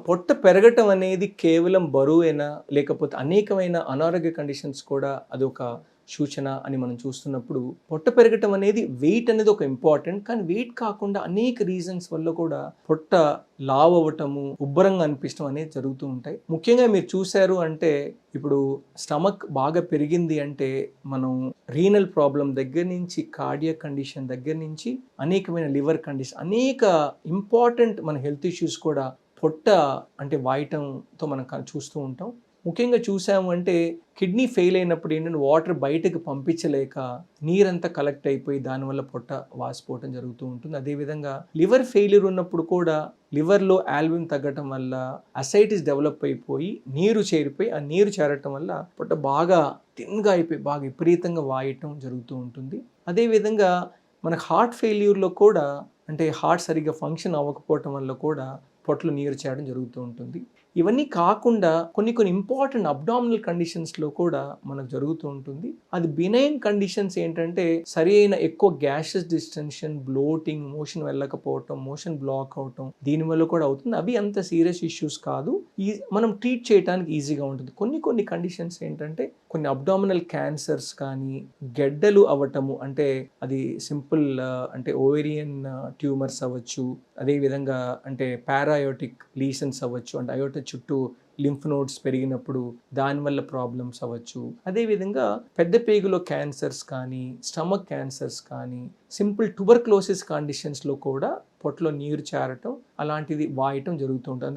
పొట్ట పెరగటం అనేది కేవలం బరువేనా లేకపోతే అనేకమైన అనారోగ్య కండిషన్స్ కూడా అదొక సూచన అని మనం చూస్తున్నప్పుడు పొట్ట పెరగటం అనేది వెయిట్ అనేది ఒక ఇంపార్టెంట్, కానీ వెయిట్ కాకుండా అనేక రీజన్స్ వల్ల కూడా పొట్ట లావ్ అవ్వటము, ఉబ్బరంగా అనిపించడం అనేది జరుగుతూ ఉంటాయి. ముఖ్యంగా మీరు చూశారు అంటే ఇప్పుడు స్టమక్ బాగా పెరిగింది అంటే మనం రీనల్ ప్రాబ్లం దగ్గర నుంచి కార్డియాక్ కండిషన్ దగ్గర నుంచి అనేకమైన లివర్ కండిషన్, అనేక ఇంపార్టెంట్ మన హెల్త్ ఇష్యూస్ కూడా పొట్ట అంటే వాయటంతో మనం చూస్తూ ఉంటాం. ముఖ్యంగా చూసాము అంటే కిడ్నీ ఫెయిల్ అయినప్పుడు ఏంటంటే వాటర్ బయటకు పంపించలేక నీరంతా కలెక్ట్ అయిపోయి దానివల్ల పొట్ట వాసిపోవటం జరుగుతూ ఉంటుంది. అదేవిధంగా లివర్ ఫెయిల్యూర్ ఉన్నప్పుడు కూడా లివర్లో ఆల్బుమిన్ తగ్గటం వల్ల అసైటిస్ డెవలప్ అయిపోయి నీరు చేరిపోయి ఆ నీరు చేరటం వల్ల పొట్ట బాగా థిన్గా అయిపోయి బాగా విపరీతంగా వాయటం జరుగుతూ ఉంటుంది. అదేవిధంగా మనకు హార్ట్ ఫెయిల్యూర్లో కూడా అంటే హార్ట్ సరిగ్గా ఫంక్షన్ అవ్వకపోవటం వల్ల కూడా పొట్టలో నీరు చేరడం జరుగుతూ ఉంటుంది. ఇవన్నీ కాకుండా కొన్ని ఇంపార్టెంట్ అబ్డామినల్ కండిషన్స్లో కూడా మనకు జరుగుతూ ఉంటుంది. అది బినైన్ కండిషన్స్ ఏంటంటే సరి అయిన ఎక్కువ గ్యాసెస్ డిస్టెన్షన్, బ్లోటింగ్, మోషన్ వెళ్ళకపోవటం, మోషన్ బ్లాక్ అవటం, దీనివల్ల కూడా అవుతుంది. అవి అంత సీరియస్ ఇష్యూస్ కాదు, మనం ట్రీట్ చేయడానికి ఈజీగా ఉంటుంది. కొన్ని కండిషన్స్ ఏంటంటే కొన్ని అబ్డామినల్ క్యాన్సర్స్ కానీ గెడ్డలు అవ్వటము, అంటే అది సింపుల్ అంటే ఓవేరియన్ ట్యూమర్స్ అవ్వచ్చు, అదేవిధంగా అంటే పారాయోటిక్ లీషన్స్ అవ్వచ్చు, అంటే అయోట చుట్టూ లింఫ్ నోడ్స్ పెరిగినప్పుడు దానివల్ల ప్రాబ్లమ్స్ అవ్వచ్చు. అదేవిధంగా పెద్ద పేగులో క్యాన్సర్స్ కానీ స్టమక్ క్యాన్సర్స్ కానీ సింపుల్ ట్యూబర్క్లోసిస్ కండిషన్స్లో కూడా పొట్టలో నీరు చేరటం అలాంటిది వాయటం జరుగుతూ ఉంటుంది.